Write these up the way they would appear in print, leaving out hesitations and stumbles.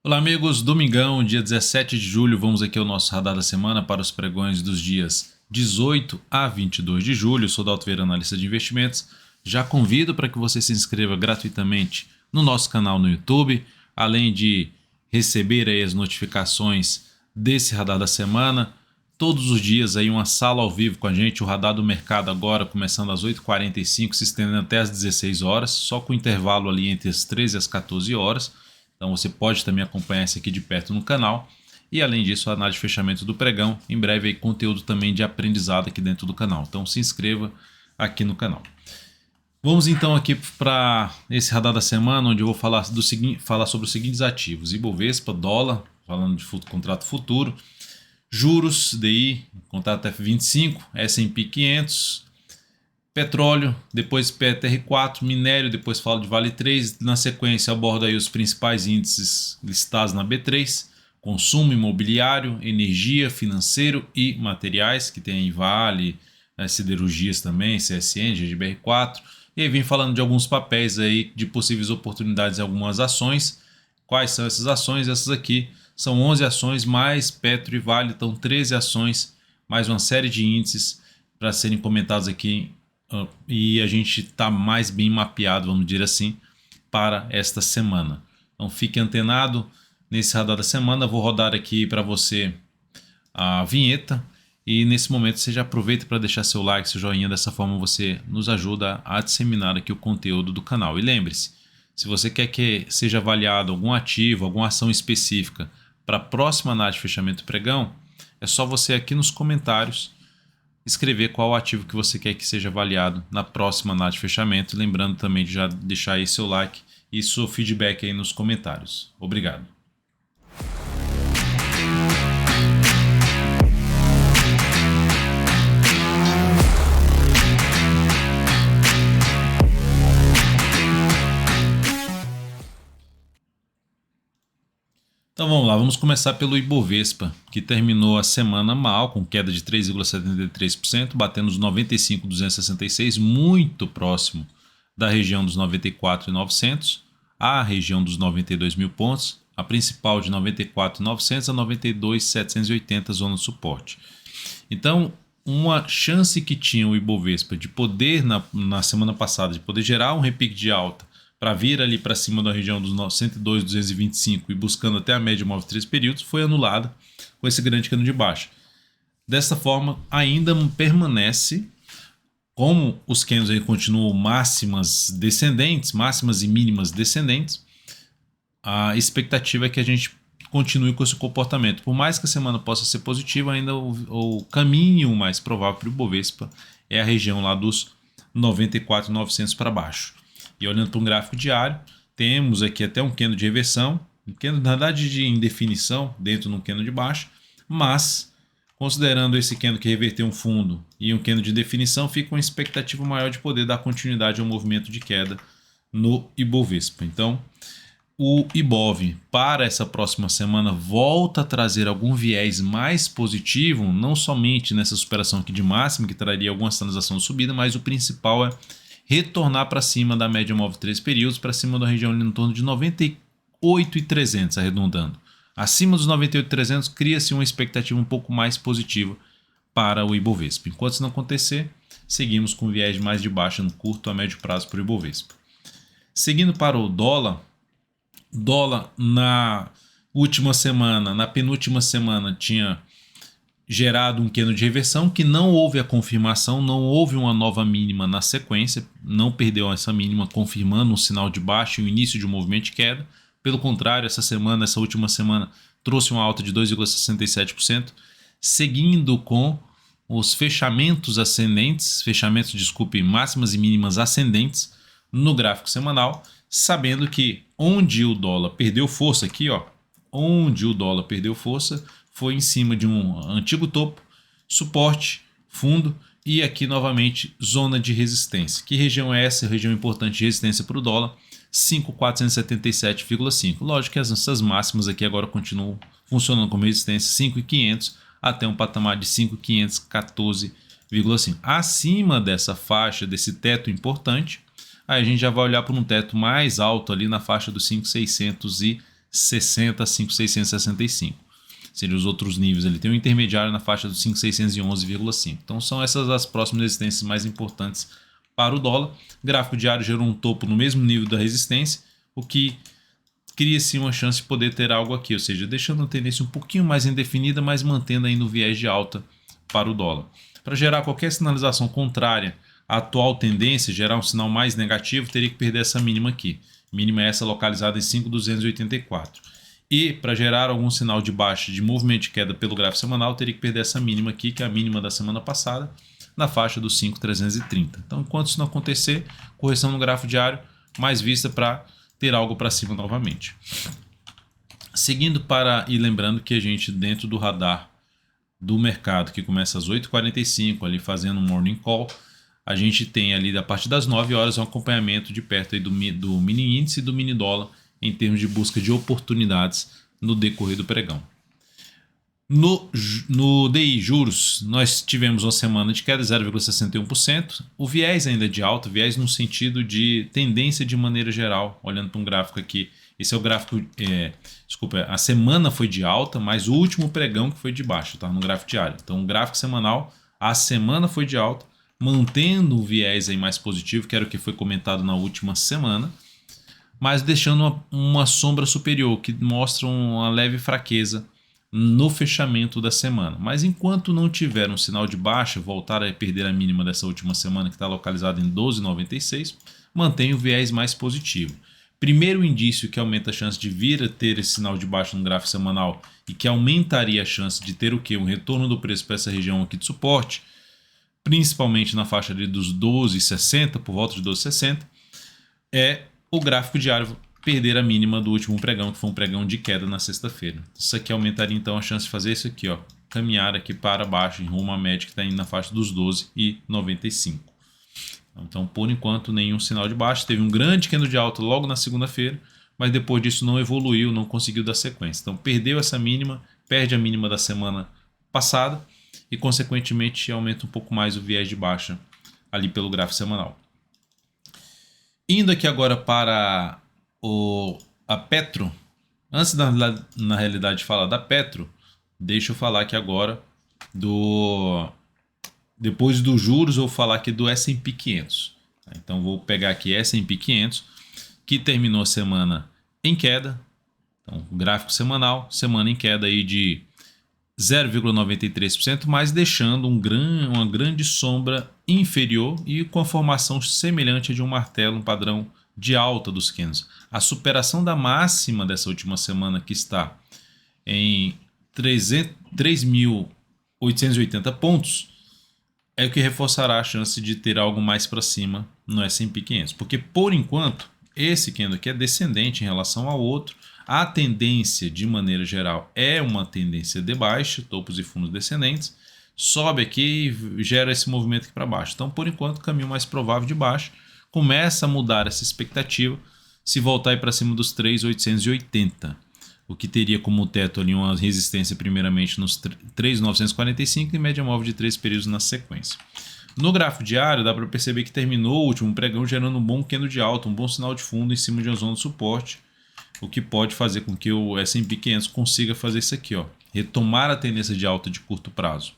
Olá amigos, domingão, dia 17 de julho, vamos aqui ao nosso radar da semana para os pregões dos dias 18 a 22 de julho. Eu sou Dalto Vieira, analista de investimentos. Já convido para que você se inscreva gratuitamente no nosso canal no YouTube, além de receber aí as notificações desse radar da semana. Todos os dias aí uma sala ao vivo com a gente, o radar do mercado agora começando às 8h45, se estendendo até às 16 horas, só com intervalo ali entre as 13 e as 14 horas. Então você pode também acompanhar isso aqui de perto no canal. E além disso, a análise de fechamento do pregão. Em breve aí, conteúdo também de aprendizado aqui dentro do canal. Então se inscreva aqui no canal. Vamos então aqui para esse radar da semana, onde eu vou falar sobre os seguintes ativos: Ibovespa, dólar, falando de contrato futuro, juros, DI, contrato F25, S&P 500, petróleo, depois PTR4, minério, depois falo de Vale 3. Na sequência abordo aí os principais índices listados na B3, consumo imobiliário, energia, financeiro e materiais, que tem aí Vale, siderurgias também, CSN, GBR4. E aí vim falando de alguns papéis aí de possíveis oportunidades em algumas ações. Quais são essas ações? Essas aqui são 11 ações, mais Petro e Vale, então 13 ações, mais uma série de índices para serem comentados aqui. E a gente está mais bem mapeado, vamos dizer assim, para esta semana. Então fique antenado nesse radar da semana. Vou rodar aqui para você a vinheta e nesse momento você já aproveita para deixar seu like, seu joinha. Dessa forma você nos ajuda a disseminar aqui o conteúdo do canal. E lembre-se, se você quer que seja avaliado algum ativo, alguma ação específica para a próxima análise de fechamento pregão, é só você aqui nos comentários escrever qual ativo que você quer que seja avaliado na próxima análise de fechamento. Lembrando também de já deixar aí seu like e seu feedback aí nos comentários. Obrigado. Então vamos lá, vamos começar pelo Ibovespa, que terminou a semana mal, com queda de 3,73%, batendo os 95.266, muito próximo da região dos 94.900, a região dos 92 mil pontos, a principal de 94.900 a 92.780, zona de suporte. Então, uma chance que tinha o Ibovespa de poder, na semana passada, de poder gerar um repique de alta, para vir ali para cima da região dos 102,225 e buscando até a média móvel de 3 períodos, foi anulada com esse grande cano de baixa. Dessa forma, ainda permanece, como os candles aí continuam máximas descendentes, máximas e mínimas descendentes, a expectativa é que a gente continue com esse comportamento. Por mais que a semana possa ser positiva, ainda o caminho mais provável para o Ibovespa é a região lá dos 94.900 para baixo. E olhando para um gráfico diário, temos aqui até um candle de reversão, um candle, na verdade, de indefinição dentro de um candle de baixa, mas considerando esse candle que reverteu um fundo e um candle de definição, fica uma expectativa maior de poder dar continuidade ao movimento de queda no Ibovespa. Então, o Ibov para essa próxima semana volta a trazer algum viés mais positivo, não somente nessa superação aqui de máximo, que traria alguma sinalização de subida, mas o principal é retornar para cima da média móvel de 3 períodos, para cima da região ali em torno de 98.300, arredondando. Acima dos 98.300 cria-se uma expectativa um pouco mais positiva para o Ibovespa. Enquanto isso não acontecer, seguimos com viés mais de baixa no curto a médio prazo para o Ibovespa. Seguindo para o dólar na última semana, na penúltima semana, tinha gerado um candle de reversão que não houve a confirmação, não houve uma nova mínima na sequência, não perdeu essa mínima, confirmando um sinal de baixa e o início de um movimento de queda. Pelo contrário, essa última semana trouxe uma alta de 2,67%, seguindo com os máximas e mínimas ascendentes no gráfico semanal, sabendo que onde o dólar perdeu força aqui, onde o dólar perdeu força foi em cima de um antigo topo, suporte, fundo e aqui novamente zona de resistência. Que região é essa? Região importante de resistência para o dólar, 5.477,5. Lógico que essas máximas aqui agora continuam funcionando como resistência, 5.500 até um patamar de 5.514,5. Acima dessa faixa, desse teto importante, aí a gente já vai olhar para um teto mais alto ali na faixa dos 5.600 5.660 a 5.665. Seriam os outros níveis ali. Tem um intermediário na faixa dos 5.611,5. Então são essas as próximas resistências mais importantes para o dólar. O gráfico diário gerou um topo no mesmo nível da resistência, o que cria-se uma chance de poder ter algo aqui, ou seja, deixando a tendência um pouquinho mais indefinida, mas mantendo ainda o viés de alta para o dólar. Para gerar qualquer sinalização contrária à atual tendência, gerar um sinal mais negativo, teria que perder essa mínima aqui. Mínima é essa localizada em 5.284. E para gerar algum sinal de baixa de movimento de queda pelo gráfico semanal, teria que perder essa mínima aqui, que é a mínima da semana passada, na faixa dos 5.330. Então, enquanto isso não acontecer, correção no gráfico diário, mais vista para ter algo para cima novamente. Seguindo e lembrando que a gente, dentro do radar do mercado, que começa às 8h45, ali fazendo um morning call, a gente tem ali, a partir das 9 horas, um acompanhamento de perto aí do mini índice e do mini dólar, em termos de busca de oportunidades no decorrer do pregão. No DI juros, nós tivemos uma semana de queda de 0,61%. O viés ainda é de alta, viés no sentido de tendência de maneira geral, olhando para um gráfico aqui. Esse é o gráfico, desculpa, a semana foi de alta, mas o último pregão que foi de baixa, tá? No gráfico diário. Então, o gráfico semanal, a semana foi de alta, mantendo o viés aí mais positivo, que era o que foi comentado na última semana, mas deixando uma sombra superior, que mostra uma leve fraqueza no fechamento da semana. Mas enquanto não tiver um sinal de baixa, voltar a perder a mínima dessa última semana, que está localizada em 12,96, mantém o viés mais positivo. Primeiro indício que aumenta a chance de vir a ter esse sinal de baixa no gráfico semanal e que aumentaria a chance de ter o quê? Um retorno do preço para essa região aqui de suporte, principalmente na faixa ali dos 12,60, por volta de 12,60, é o gráfico diário perder a mínima do último pregão, que foi um pregão de queda na sexta-feira. Isso aqui aumentaria então a chance de fazer isso aqui, ó, caminhar aqui para baixo em rumo à média que está indo na faixa dos 12,95. Então, por enquanto, nenhum sinal de baixa. Teve um grande candle de alta logo na segunda-feira, mas depois disso não evoluiu, não conseguiu dar sequência. Então, perdeu essa mínima, perde a mínima da semana passada e, consequentemente, aumenta um pouco mais o viés de baixa ali pelo gráfico semanal. Indo aqui agora para a Petro, antes na realidade de falar da Petro, deixa eu falar aqui agora depois dos juros, eu vou falar aqui do S&P 500. Então vou pegar aqui S&P 500, que terminou a semana em queda. Então, gráfico semanal, semana em queda aí de 0,93%, mas deixando uma grande sombra inferior e com a formação semelhante a de um martelo, um padrão de alta dos candles. A superação da máxima dessa última semana, que está em 3.880 pontos, é o que reforçará a chance de ter algo mais para cima no S&P 500. Porque, por enquanto, esse candle aqui é descendente em relação ao outro. A tendência, de maneira geral, é uma tendência de baixa, topos e fundos descendentes. Sobe aqui e gera esse movimento aqui para baixo. Então, por enquanto, o caminho mais provável de baixo. Começa a mudar essa expectativa se voltar para cima dos 3.880, o que teria como teto ali uma resistência primeiramente nos 3.945 e média móvel de 3 períodos na sequência. No gráfico diário dá para perceber que terminou o último pregão gerando um bom candle de alta, um bom sinal de fundo em cima de uma zona de suporte, o que pode fazer com que o S&P 500 consiga fazer isso aqui, ó, retomar a tendência de alta de curto prazo,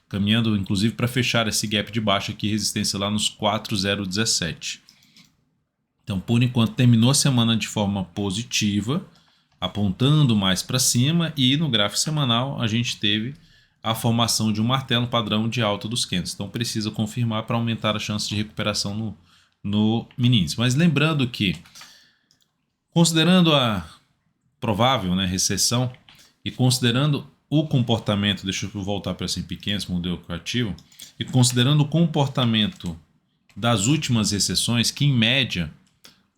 caminhando inclusive para fechar esse gap de baixa aqui, resistência lá nos 4.017. Então, por enquanto, terminou a semana de forma positiva, apontando mais para cima, e no gráfico semanal a gente teve a formação de um martelo padrão de alta dos candles. Então, precisa confirmar para aumentar a chance de recuperação no mini índice. Mas lembrando que, considerando a provável, né, recessão e considerando o comportamento, deixa eu voltar para S&P 500, modelo ativo, e considerando o comportamento das últimas recessões, que em média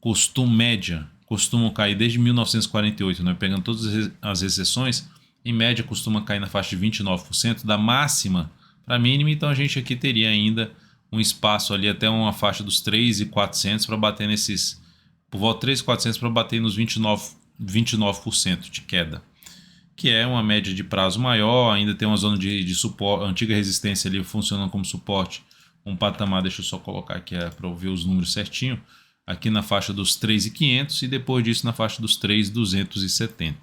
costumam cair desde 1948, né? Pegando todas as recessões, em média costuma cair na faixa de 29%, da máxima para a mínima. Então a gente aqui teria ainda um espaço ali até uma faixa dos 3.400 para bater nesses, por volta de 3.400 para bater nos 29% de queda, que é uma média de prazo maior. Ainda tem uma zona de suporte, antiga resistência ali funcionando como suporte, um patamar, deixa eu só colocar aqui para eu ver os números certinho, aqui na faixa dos 3.500 e depois disso na faixa dos 3.270.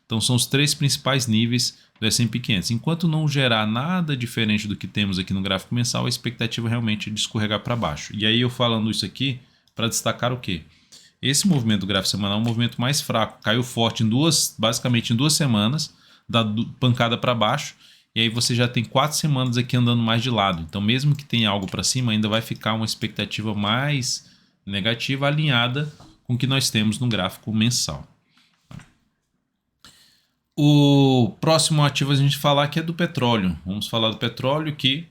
Então são os 3 principais níveis do S&P 500. Enquanto não gerar nada diferente do que temos aqui no gráfico mensal, a expectativa realmente é de escorregar para baixo. E aí eu falando isso aqui para destacar o quê? Esse movimento do gráfico semanal é um movimento mais fraco. Caiu forte basicamente em 2 semanas, dá pancada para baixo. E aí você já tem 4 semanas aqui andando mais de lado. Então mesmo que tenha algo para cima, ainda vai ficar uma expectativa mais negativa alinhada com o que nós temos no gráfico mensal. O próximo ativo a gente falar que é do petróleo. Vamos falar do petróleo que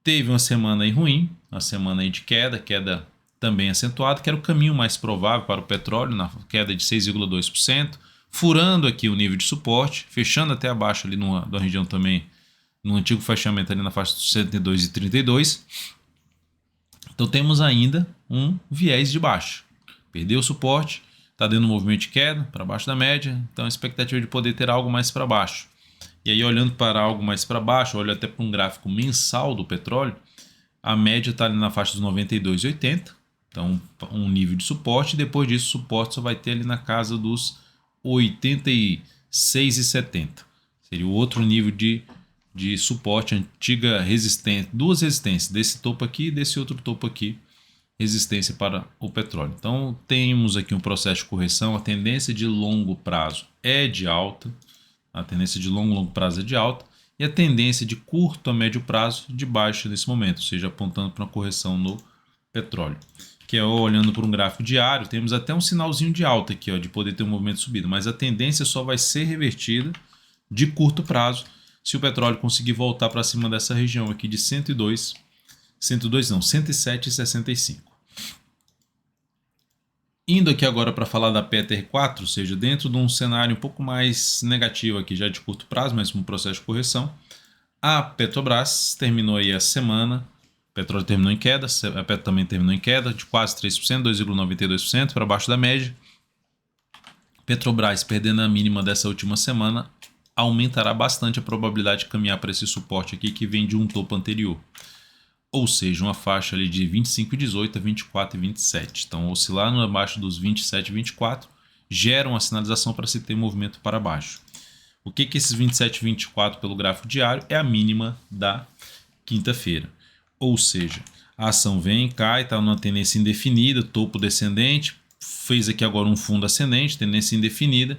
teve uma semana aí ruim, uma semana aí de queda também acentuada, que era o caminho mais provável para o petróleo, na queda de 6,2%, furando aqui o nível de suporte, fechando até abaixo ali na região também, no antigo fechamento ali na faixa dos 102,32. Então temos ainda um viés de baixa. Perdeu o suporte, está dando um movimento de queda para baixo da média, então a expectativa de poder ter algo mais para baixo. E aí olhando para algo mais para baixo, olho até para um gráfico mensal do petróleo, a média está ali na faixa dos 92,80, então um nível de suporte, e depois disso o suporte só vai ter ali na casa dos 86,70. Seria o outro nível de suporte, antiga resistência, 2 resistências, desse topo aqui e desse outro topo aqui, resistência para o petróleo. Então temos aqui um processo de correção, a tendência de longo prazo é de alta, a tendência de longo prazo é de alta, e a tendência de curto a médio prazo de baixa nesse momento, ou seja, apontando para uma correção no petróleo. Que é olhando para um gráfico diário, temos até um sinalzinho de alta aqui, ó, de poder ter um movimento de subida, mas a tendência só vai ser revertida de curto prazo se o petróleo conseguir voltar para cima dessa região aqui de 107,65. Indo aqui agora para falar da PTR4, ou seja, dentro de um cenário um pouco mais negativo aqui já de curto prazo, mas um processo de correção, a Petrobras terminou aí a semana, o petróleo terminou em queda, a Petro também terminou em queda de quase 3%, 2,92% para baixo da média. Petrobras perdendo a mínima dessa última semana, aumentará bastante a probabilidade de caminhar para esse suporte aqui que vem de um topo anterior. Ou seja, uma faixa ali de 25,18 a 24,27. Então, oscilar abaixo dos 27 e 24 gera uma sinalização para se ter movimento para baixo. O que esses 27 e 24 pelo gráfico diário é a mínima da quinta-feira. Ou seja, a ação vem, cai, está numa tendência indefinida, topo descendente, fez aqui agora um fundo ascendente, tendência indefinida.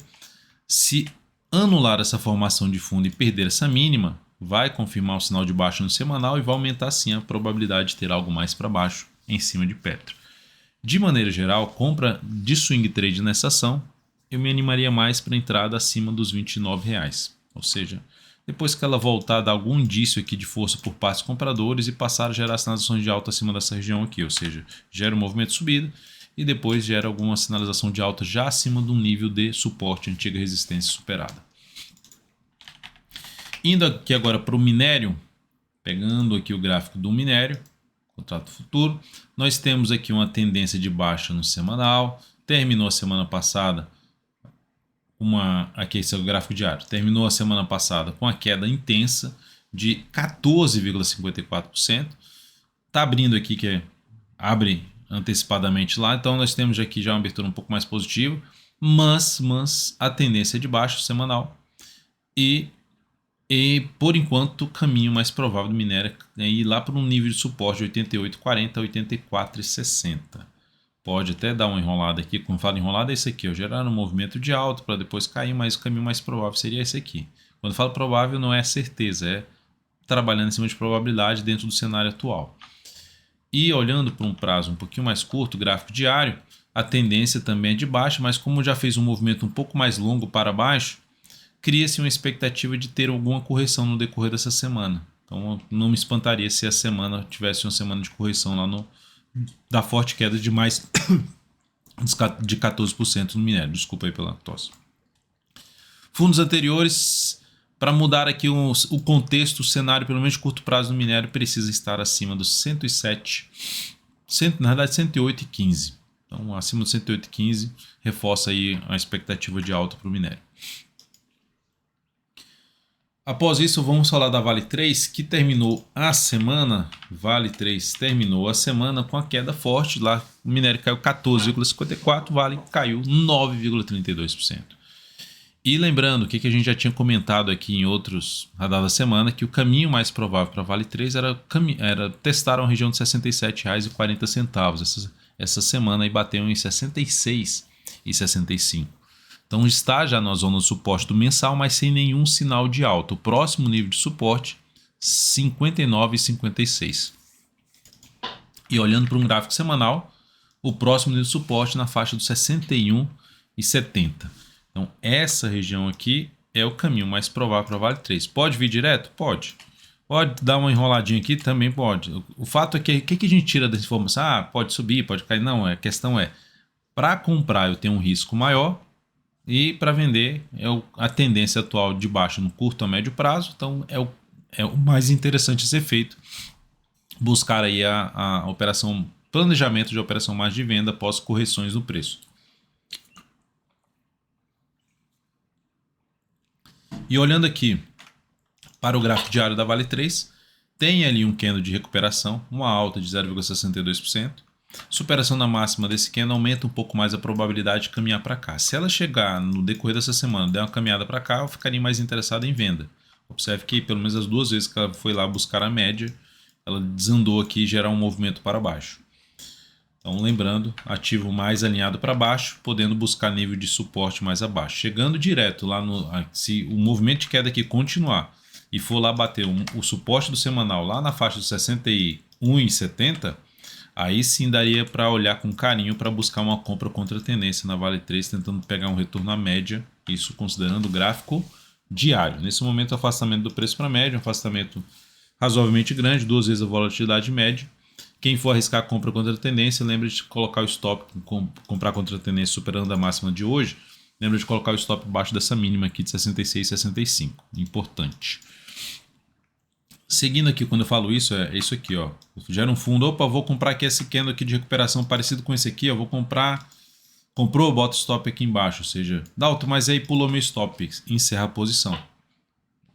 Se anular essa formação de fundo e perder essa mínima, vai confirmar o sinal de baixa no semanal e vai aumentar sim a probabilidade de ter algo mais para baixo em cima de Petro. De maneira geral, compra de swing trade nessa ação, eu me animaria mais para entrada acima dos R$29. Ou seja, depois que ela voltar a dar algum indício aqui de força por parte dos compradores e passar a gerar sinalizações de alta acima dessa região aqui, ou seja, gera um movimento de subida e depois gera alguma sinalização de alta já acima do nível de suporte, antiga resistência superada. Indo aqui agora para o minério, pegando aqui o gráfico do minério, contrato futuro, nós temos aqui uma tendência de baixa no semanal, terminou a semana passada, aqui esse é o gráfico diário, terminou a semana passada com a queda intensa de 14,54%, está abrindo aqui, abre antecipadamente lá, então nós temos aqui já uma abertura um pouco mais positiva, mas a tendência é de baixa semanal e por enquanto o caminho mais provável do minério é ir lá para um nível de suporte de 88,40 a 84,60. Pode até dar uma enrolada aqui, quando falo enrolada é esse aqui, ó, gerar um movimento de alta para depois cair, mas o caminho mais provável seria esse aqui. Quando falo provável não é certeza, é trabalhando em cima de probabilidade dentro do cenário atual. E olhando para um prazo um pouquinho mais curto, gráfico diário, a tendência também é de baixa, mas como já fez um movimento um pouco mais longo para baixo, cria-se uma expectativa de ter alguma correção no decorrer dessa semana. Então não me espantaria se a semana tivesse uma semana de correção lá da forte queda de mais de 14% no minério. Desculpa aí pela tosse. Fundos anteriores, para mudar aqui o contexto, o cenário, pelo menos de curto prazo no minério, precisa estar acima dos 107, na verdade 108,15. Então acima dos 108,15 reforça aí a expectativa de alta para o minério. Após isso, vamos falar da Vale 3, que terminou a semana. Vale 3 terminou a semana com a queda forte. Lá o minério caiu 14,54%, Vale caiu 9,32%. E lembrando, o que a gente já tinha comentado aqui em outros radares da semana, que o caminho mais provável para Vale 3 era testar uma região de R$ 67,40. Essa semana aí bateu em R$ 66,65. Então está já na zona de suporte do mensal, mas sem nenhum sinal de alta. O próximo nível de suporte, 59,56. E olhando para um gráfico semanal, o próximo nível de suporte na faixa dos 61,70. Então essa região aqui é o caminho mais provável para Vale 3. Pode vir direto? Pode. Pode dar uma enroladinha aqui? Também pode. O fato é que o que a gente tira dessa informação? Ah, pode subir, pode cair. Não, a questão é, para comprar eu tenho um risco maior, e para vender a tendência atual de baixa no curto a médio prazo. Então é o mais interessante a ser feito, buscar aí a operação, planejamento de operação mais de venda após correções no preço. E olhando aqui para o gráfico diário da Vale 3, tem ali um candle de recuperação, uma alta de 0,62%. Superação da máxima desse candle aumenta um pouco mais a probabilidade de caminhar para cá. Se ela chegar no decorrer dessa semana, der uma caminhada para cá, eu ficaria mais interessado em venda. Observe que pelo menos as duas vezes que ela foi lá buscar a média, ela desandou aqui e gerar um movimento para baixo. Então lembrando, ativo mais alinhado para baixo, podendo buscar nível de suporte mais abaixo. Chegando direto lá se o movimento de queda aqui continuar e for lá bater o suporte do semanal lá na faixa de 61,70, aí sim daria para olhar com carinho para buscar uma compra contra a tendência na Vale 3, tentando pegar um retorno à média, isso considerando o gráfico diário. Nesse momento, o afastamento do preço para a média, um afastamento razoavelmente grande, 2 vezes a volatilidade média. Quem for arriscar a compra contra a tendência, lembre de colocar o stop, comprar contra a tendência superando a máxima de hoje, lembre de colocar o stop abaixo dessa mínima aqui de 66,65, importante. Seguindo aqui, quando eu falo isso, é isso aqui, ó. Gera um fundo, opa, vou comprar aqui esse candle aqui de recuperação parecido com esse aqui, ó. Vou comprar, comprou, bota o stop aqui embaixo, ou seja, Dalton, mas aí pulou meu stop, encerra a posição.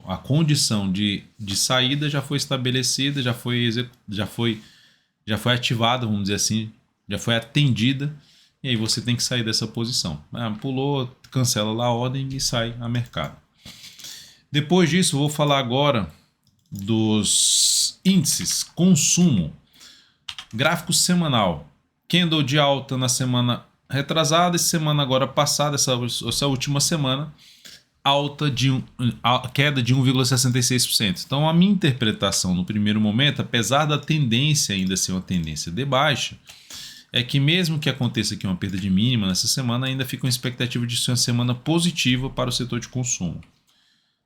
A condição de saída já foi estabelecida, já foi ativada, vamos dizer assim, já foi atendida, e aí você tem que sair dessa posição. Pulou, cancela lá a ordem e sai a mercado. Depois disso, vou falar agora dos índices, consumo, gráfico semanal, candle de alta na semana retrasada e semana agora passada, essa última semana, queda de 1,66%. Então a minha interpretação no primeiro momento, apesar da tendência ainda ser uma tendência de baixa, é que mesmo que aconteça aqui uma perda de mínima nessa semana, ainda fica uma expectativa de ser uma semana positiva para o setor de consumo.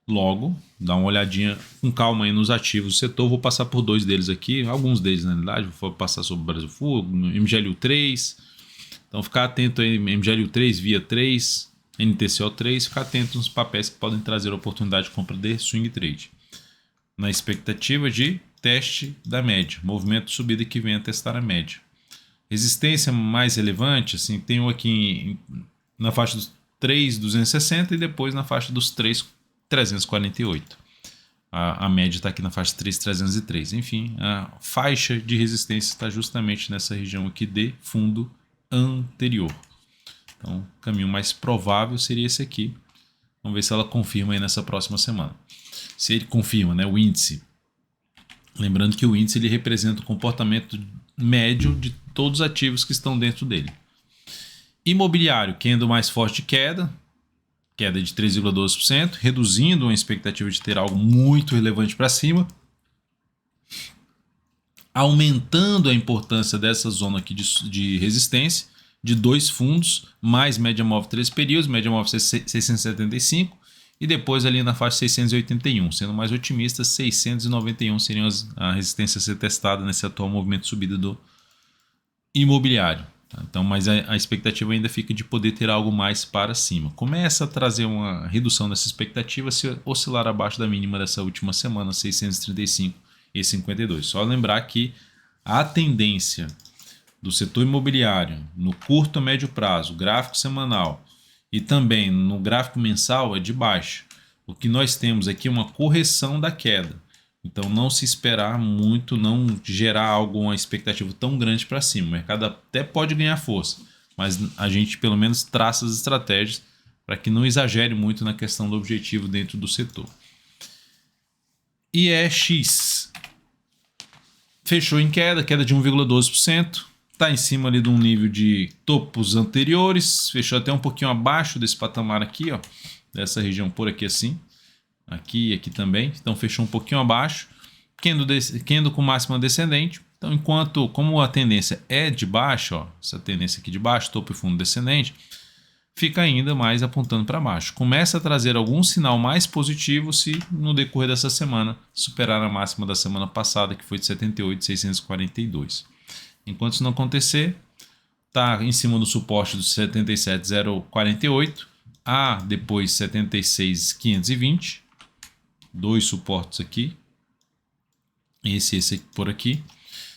Logo, dá uma olhadinha com calma aí nos ativos do setor. Vou passar por dois deles aqui, alguns deles na realidade. Vou passar sobre o Brasilfull, MGLU3. Então ficar atento aí, MGLU3, VIA3, NTCO3, ficar atento nos papéis que podem trazer oportunidade de compra de swing trade. Na expectativa de teste da média, movimento de subida que venha testar a média. Resistência mais relevante, assim, tenho aqui na faixa dos 3,260 e depois na faixa dos 3,348. A média está aqui na faixa 3,303. Enfim, a faixa de resistência está justamente nessa região aqui de fundo anterior. Então, o caminho mais provável seria esse aqui. Vamos ver se ela confirma aí nessa próxima semana. Se ele confirma, né, o índice. Lembrando que o índice ele representa o comportamento médio de todos os ativos que estão dentro dele. Imobiliário, candle mais forte de queda de 3,12%, reduzindo a expectativa de ter algo muito relevante para cima, aumentando a importância dessa zona aqui de resistência, de dois fundos, mais média móvel 3 períodos, média móvel 675, e depois ali na faixa 681, sendo mais otimista, 691 seriam a resistência a ser testada nesse atual movimento de subida do imobiliário. Então, mas a expectativa ainda fica de poder ter algo mais para cima. Começa a trazer uma redução dessa expectativa se oscilar abaixo da mínima dessa última semana, 635,52. Só lembrar que a tendência do setor imobiliário no curto a médio prazo, gráfico semanal e também no gráfico mensal é de baixa. O que nós temos aqui é uma correção da queda. Então não se esperar muito, não gerar alguma expectativa tão grande para cima. O mercado até pode ganhar força, mas a gente pelo menos traça as estratégias para que não exagere muito na questão do objetivo dentro do setor. IEX fechou em queda de 1,12%. Está em cima ali de um nível de topos anteriores, fechou até um pouquinho abaixo desse patamar aqui, ó, dessa região por aqui assim, aqui e aqui também, então fechou um pouquinho abaixo, candle com máxima descendente. Então enquanto, como a tendência é de baixo, ó, essa tendência aqui de baixo, topo e fundo descendente, fica ainda mais apontando para baixo. Começa a trazer algum sinal mais positivo se no decorrer dessa semana superar a máxima da semana passada, que foi de 78.642. Enquanto isso não acontecer, está em cima do suporte dos 77.048 a depois 76.520, dois suportes aqui, esse aqui por aqui.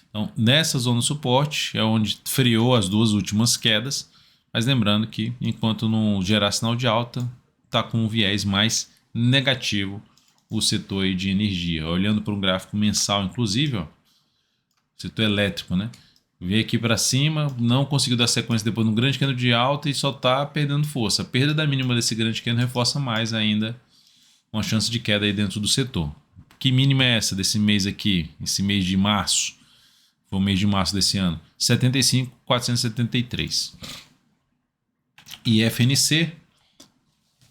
Então nessa zona de suporte é onde freou as duas últimas quedas, mas lembrando que enquanto não gerar sinal de alta, está com um viés mais negativo o setor aí de energia. Olhando para um gráfico mensal inclusive, ó, setor elétrico, né? Veio aqui para cima, não conseguiu dar sequência depois de um grande candle de alta e só está perdendo força. A perda da mínima desse grande candle reforça mais ainda uma chance de queda aí dentro do setor. Que mínima é essa desse mês aqui, esse mês de março? Foi o mês de março desse ano. 75.473. E FNC,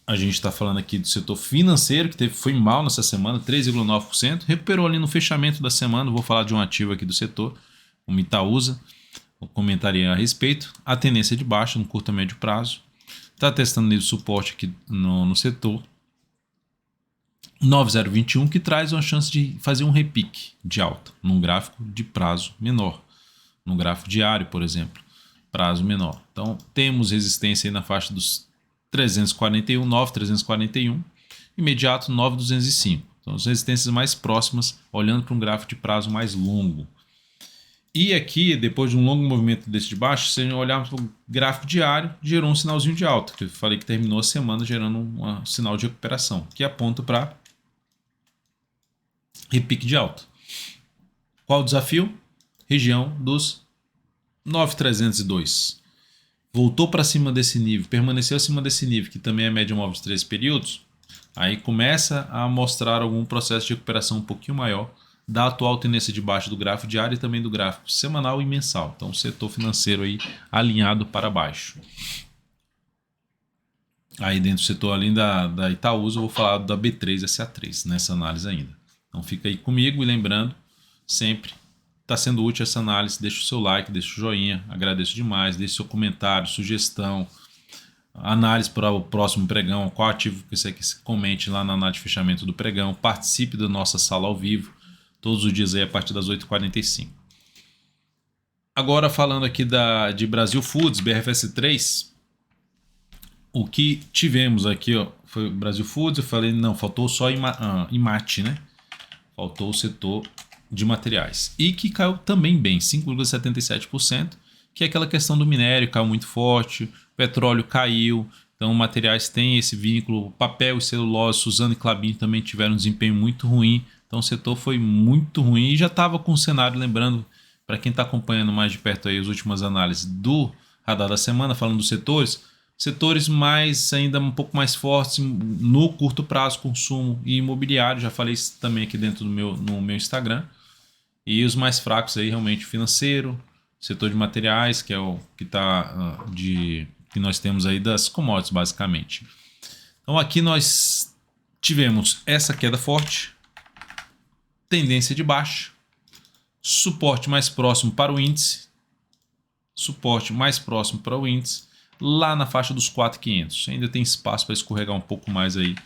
a gente está falando aqui do setor financeiro, que foi mal nessa semana, 3,9%. Recuperou ali no fechamento da semana. Vou falar de um ativo aqui do setor, o Itaúsa, eu comentaria a respeito. A tendência é de baixa no curto a médio prazo. Está testando nível de suporte aqui no setor 9021, que traz uma chance de fazer um repique de alta num gráfico de prazo menor, no gráfico diário, por exemplo, prazo menor. Então temos resistência aí na faixa dos 341, 9,341, imediato 9,205. Então as resistências mais próximas, olhando para um gráfico de prazo mais longo. E aqui, depois de um longo movimento desse de baixo, se a gente olhar para o gráfico diário, gerou um sinalzinho de alta, que eu falei que terminou a semana gerando um sinal de recuperação, que aponta para repique de alta. Qual o desafio? Região dos 9.302. Voltou para cima desse nível, permaneceu acima desse nível, que também é a média móvel de 13 períodos, aí começa a mostrar algum processo de recuperação um pouquinho maior da atual tendência de baixa do gráfico diário e também do gráfico semanal e mensal. Então o setor financeiro aí alinhado para baixo. Aí dentro do setor, além da Itaúsa, eu vou falar da B3 SA3 nessa análise ainda. Então fica aí comigo e lembrando, sempre está sendo útil essa análise, deixa o seu like, deixa o joinha, agradeço demais, deixe seu comentário, sugestão, análise para o próximo pregão, qual ativo que você quer que comente lá na análise de fechamento do pregão, participe da nossa sala ao vivo, todos os dias aí a partir das 8h45. Agora falando aqui de Brasil Foods, BRFS3, o que tivemos aqui, ó, foi Brasil Foods, eu falei, não, faltou só IMAT, né? Faltou o setor de materiais. E que caiu também bem, 5,77%, que é aquela questão do minério, caiu muito forte, o petróleo caiu, então materiais têm esse vínculo, papel e celulose, Suzano e Klabin também tiveram um desempenho muito ruim, então o setor foi muito ruim e já estava com o cenário, lembrando, para quem está acompanhando mais de perto aí as últimas análises do radar da semana, falando dos setores mais ainda um pouco mais fortes no curto prazo, consumo e imobiliário, já falei isso também aqui dentro no meu Instagram, e os mais fracos aí realmente financeiro, setor de materiais, que é o que que nós temos aí das commodities basicamente. Então aqui nós tivemos essa queda forte, tendência de baixa, suporte mais próximo para o índice, lá na faixa dos 4.500. Ainda tem espaço para escorregar um pouco mais aí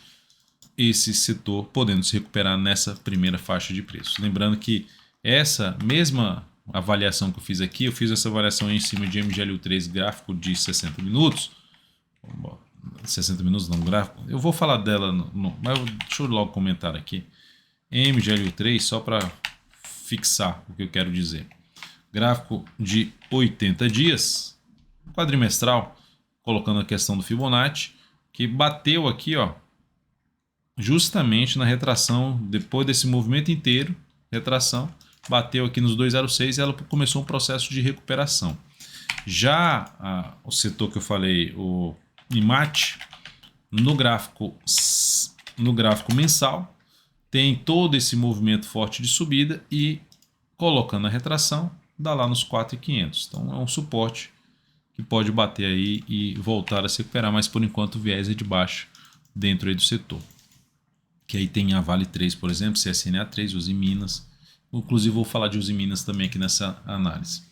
esse setor, podendo se recuperar nessa primeira faixa de preço. Lembrando que essa mesma avaliação que eu fiz aqui, eu fiz essa avaliação em cima de MGLU3 gráfico de 60 minutos. 60 minutos não, gráfico. Eu vou falar dela, mas deixa eu logo comentar aqui. MGLU3, só para fixar o que eu quero dizer. Gráfico de 80 dias, quadrimestral, colocando a questão do Fibonacci, que bateu aqui, ó, justamente na retração, depois desse movimento inteiro, retração, bateu aqui nos 2,06 e ela começou um processo de recuperação. Já o setor que eu falei, o IMAT, no gráfico mensal, tem todo esse movimento forte de subida e colocando a retração, dá lá nos 4.500. Então é um suporte que pode bater aí e voltar a se recuperar, mas por enquanto o viés é de baixa dentro aí do setor. Que aí tem a Vale 3, por exemplo, CSNA 3, Usiminas. Inclusive vou falar de Usiminas também aqui nessa análise.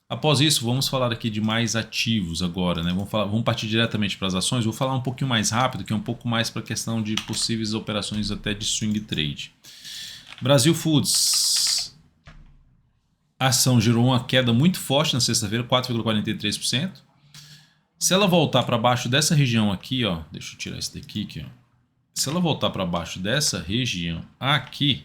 Após isso, vamos falar aqui de mais ativos agora, né? Vamos partir diretamente para as ações. Vou falar um pouquinho mais rápido, que é um pouco mais para a questão de possíveis operações até de swing trade. Brasil Foods. A ação gerou uma queda muito forte na sexta-feira, 4,43%. Se ela voltar para baixo dessa região aqui, ó, deixa eu tirar isso daqui, ó. Se ela voltar para baixo dessa região aqui,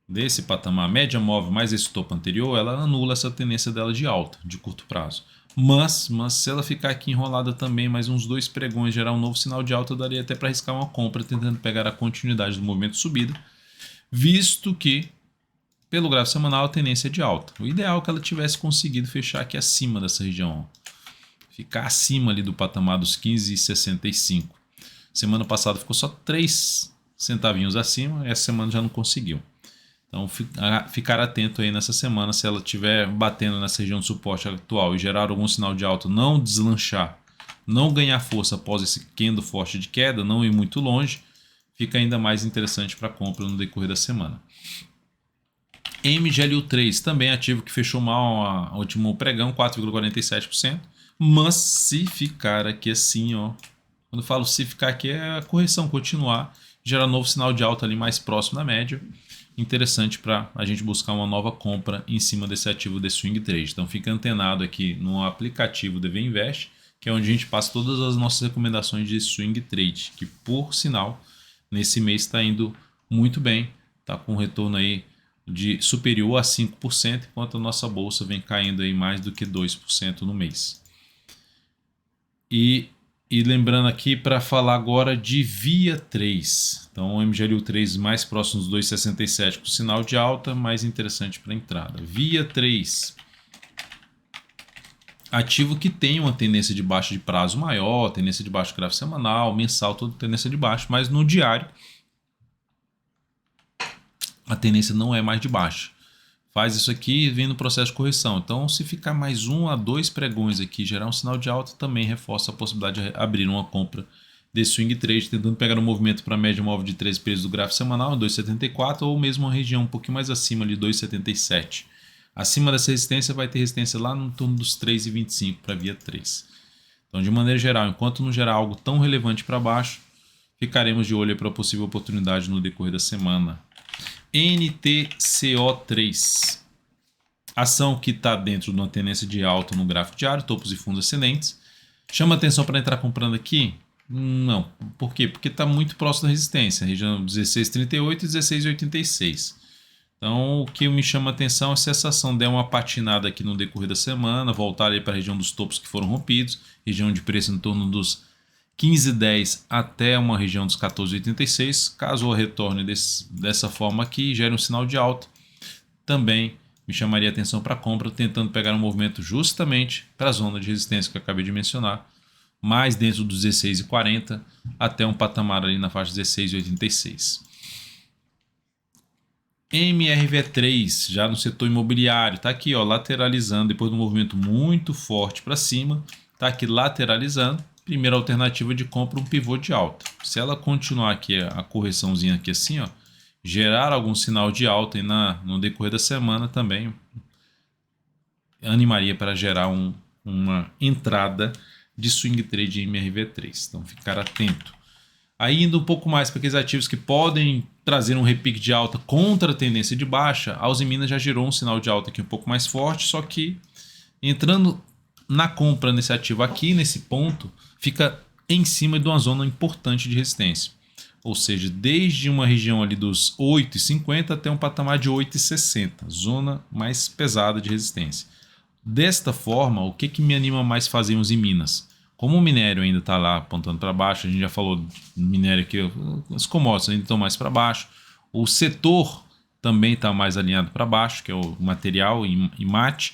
desse patamar média móvel mais esse topo anterior, ela anula essa tendência dela de alta, de curto prazo. Mas se ela ficar aqui enrolada também, mais uns 2 pregões, gerar um novo sinal de alta, daria até para arriscar uma compra, tentando pegar a continuidade do movimento de subida, visto que, pelo gráfico semanal, a tendência é de alta. O ideal é que ela tivesse conseguido fechar aqui acima dessa região, ó. Ficar acima ali do patamar dos 15,65. Semana passada ficou só 3 centavinhos acima, essa semana já não conseguiu. Então ficar atento aí nessa semana, se ela estiver batendo nessa região de suporte atual e gerar algum sinal de alta, não deslanchar, não ganhar força após esse candle forte de queda, não ir muito longe, fica ainda mais interessante para compra no decorrer da semana. MGLU3, também ativo que fechou mal o último pregão, 4,47%, mas se ficar aqui assim, ó, quando eu falo se ficar aqui é a correção continuar, gerar novo sinal de alta ali mais próximo da média, interessante para a gente buscar uma nova compra em cima desse ativo de swing trade. Então fica antenado aqui no aplicativo DV Invest, que é onde a gente passa todas as nossas recomendações de swing trade, que por sinal nesse mês está indo muito bem, está com um retorno aí de superior a 5%, enquanto a nossa bolsa vem caindo aí mais do que 2% no mês. E lembrando aqui para falar agora de Via 3. Então o MGLU3 mais próximo dos 2,67 com sinal de alta, mais interessante para entrada. Via 3. Ativo que tem uma tendência de baixa de prazo maior, tendência de baixo gráfico semanal, mensal, toda tendência de baixo, mas no diário a tendência não é mais de baixa. Faz isso aqui e vem no processo de correção. Então, se ficar mais 1 a 2 pregões aqui, gerar um sinal de alta, também reforça a possibilidade de abrir uma compra de swing trade, tentando pegar um movimento para a média móvel de 13 períodos do gráfico semanal, 2,74, ou mesmo uma região um pouquinho mais acima de 2,77. Acima dessa resistência vai ter resistência lá no torno dos 3,25 para via 3. Então, de maneira geral, enquanto não gerar algo tão relevante para baixo, ficaremos de olho para a possível oportunidade no decorrer da semana. NTCO3, ação que está dentro de uma tendência de alta no gráfico diário, topos e fundos ascendentes. Chama atenção para entrar comprando aqui? Não. Por quê? Porque está muito próximo da resistência, região 16,38 e 16,86. Então o que me chama atenção é se essa ação der uma patinada aqui no decorrer da semana, voltar para a região dos topos que foram rompidos, região de preço em torno dos 15,10 até uma região dos 14,86. Caso retorne dessa forma aqui, gere um sinal de alta, também me chamaria atenção para compra, tentando pegar um movimento justamente para a zona de resistência que eu acabei de mencionar, mais dentro dos 16,40 até um patamar ali na faixa 16,86. MRV3, já no setor imobiliário, está aqui ó, lateralizando, depois de um movimento muito forte para cima, está aqui lateralizando. Primeira alternativa de compra, um pivô de alta. Se ela continuar aqui, a correçãozinha aqui assim, ó, gerar algum sinal de alta e no decorrer da semana também animaria para gerar uma entrada de swing trade em MRV3. Então ficar atento. Aí indo um pouco mais para aqueles ativos que podem trazer um repique de alta contra a tendência de baixa, a Usiminas já gerou um sinal de alta aqui um pouco mais forte, só que entrando na compra nesse ativo aqui, nesse ponto, fica em cima de uma zona importante de resistência. Ou seja, desde uma região ali dos 8,50 até um patamar de 8,60, zona mais pesada de resistência. Desta forma, o que me anima mais fazer em Usiminas? Como o minério ainda está lá apontando para baixo, a gente já falou do minério aqui, os commodities ainda estão mais para baixo. O setor também está mais alinhado para baixo, que é o material e mate.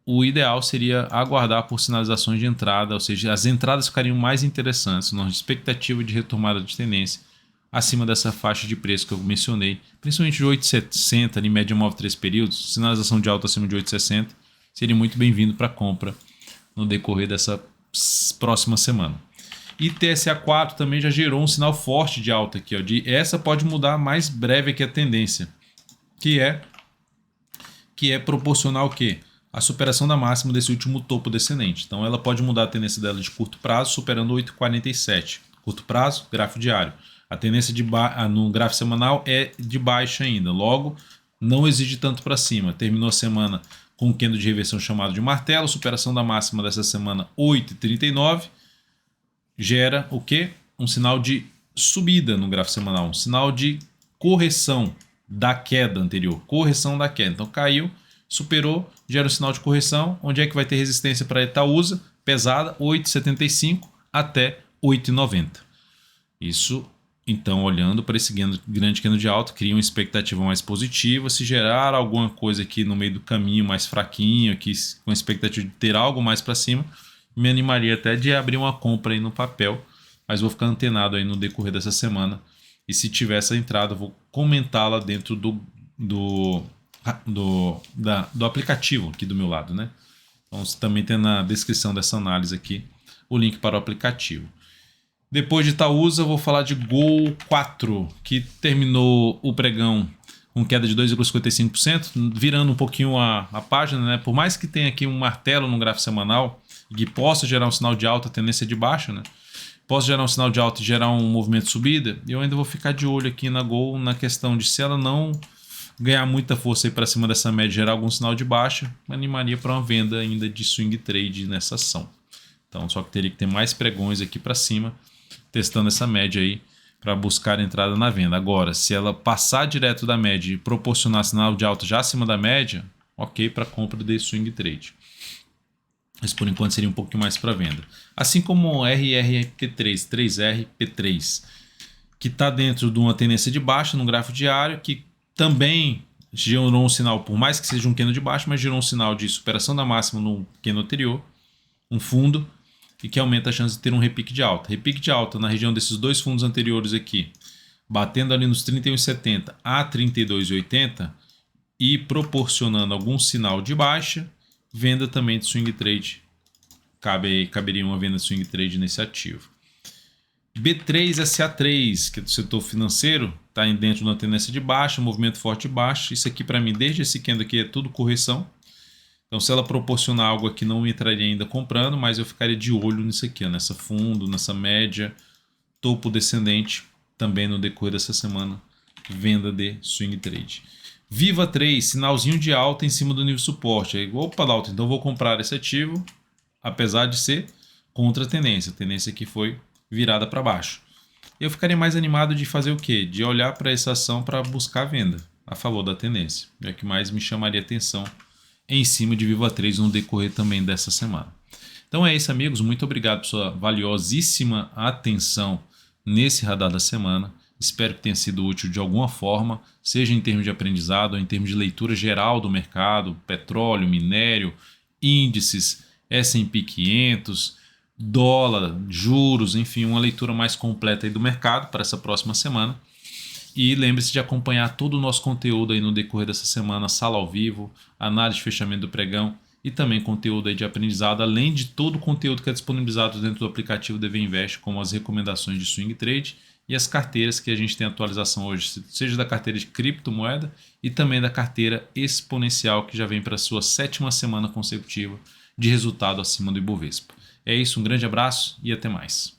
O ideal seria aguardar por sinalizações de entrada, ou seja, as entradas ficariam mais interessantes, na expectativa de retomada de tendência acima dessa faixa de preço que eu mencionei, principalmente de 8,60, ali média móvel 3 períodos, sinalização de alta acima de 8,60, seria muito bem-vindo para compra no decorrer dessa próxima semana. E TSA4 também já gerou um sinal forte de alta aqui, ó, essa pode mudar mais breve aqui a tendência, que é proporcional ao quê? A superação da máxima desse último topo descendente. Então ela pode mudar a tendência dela de curto prazo, superando 8,47. Curto prazo, gráfico diário. A tendência no gráfico semanal é de baixa ainda, logo não exige tanto para cima. Terminou a semana com um candle de reversão chamado de martelo, superação da máxima dessa semana 8,39, gera o quê? Um sinal de subida no gráfico semanal, um sinal de correção da queda anterior, correção da queda. Então caiu, superou, gera um sinal de correção. Onde é que vai ter resistência para Itaúsa? Pesada, 8,75 até 8,90. Isso, então, olhando para esse grande candle de alta, cria uma expectativa mais positiva. Se gerar alguma coisa aqui no meio do caminho mais fraquinho, aqui, com a expectativa de ter algo mais para cima, me animaria até de abrir uma compra aí no papel, mas vou ficar antenado aí no decorrer dessa semana. E se tiver essa entrada, eu vou comentá-la dentro do aplicativo aqui do meu lado, né? Então você também tem na descrição dessa análise aqui o link para o aplicativo. Depois de Itaúsa, eu vou falar de Gol 4, que terminou o pregão com queda de 2,55%, virando um pouquinho a página, né? Por mais que tenha aqui um martelo no gráfico semanal e que possa gerar um sinal de alta, tendência de baixa, né? Posso gerar um sinal de alta e gerar um movimento de subida, eu ainda vou ficar de olho aqui na Gol na questão de se ela não ganhar muita força para cima dessa média e gerar algum sinal de baixa, me animaria para uma venda ainda de swing trade nessa ação. Então só que teria que ter mais pregões aqui para cima, testando essa média aí para buscar entrada na venda. Agora, se ela passar direto da média e proporcionar sinal de alta já acima da média, ok para compra de swing trade. Mas por enquanto seria um pouquinho mais para venda. Assim como o RRP3, 3RP3, que está dentro de uma tendência de baixa no gráfico diário, que também gerou um sinal, por mais que seja um candle de baixa, mas gerou um sinal de superação da máxima no candle anterior, um fundo, e que aumenta a chance de ter um repique de alta. Repique de alta na região desses dois fundos anteriores aqui, batendo ali nos 31,70 a 32,80 e proporcionando algum sinal de baixa, venda também de swing trade. Caberia uma venda de swing trade nesse ativo. B3SA3, que é do setor financeiro, está dentro de uma tendência de baixa, movimento forte de baixa. Isso aqui para mim, desde esse candle aqui, é tudo correção. Então se ela proporcionar algo aqui, não entraria ainda comprando, mas eu ficaria de olho nisso aqui, ó, nessa fundo, nessa média, topo descendente, também no decorrer dessa semana, venda de swing trade. Viva 3, sinalzinho de alta em cima do nível de suporte. Aí, opa, Dalton, então vou comprar esse ativo, apesar de ser contra a tendência. A tendência aqui foi virada para baixo. Eu ficaria mais animado de fazer o quê? De olhar para essa ação para buscar venda a favor da tendência. É o que mais me chamaria atenção em cima de Viva 3 no decorrer também dessa semana. Então é isso, amigos. Muito obrigado por sua valiosíssima atenção nesse radar da semana. Espero que tenha sido útil de alguma forma, seja em termos de aprendizado ou em termos de leitura geral do mercado, petróleo, minério, índices, S&P 500, dólar, juros, enfim, uma leitura mais completa aí do mercado para essa próxima semana. E lembre-se de acompanhar todo o nosso conteúdo aí no decorrer dessa semana, sala ao vivo, análise de fechamento do pregão e também conteúdo aí de aprendizado, além de todo o conteúdo que é disponibilizado dentro do aplicativo DV Invest, como as recomendações de swing trade e as carteiras que a gente tem atualização hoje, seja da carteira de criptomoeda e também da carteira exponencial, que já vem para a sua 7ª semana consecutiva de resultado acima do Ibovespa. É isso, um grande abraço e até mais.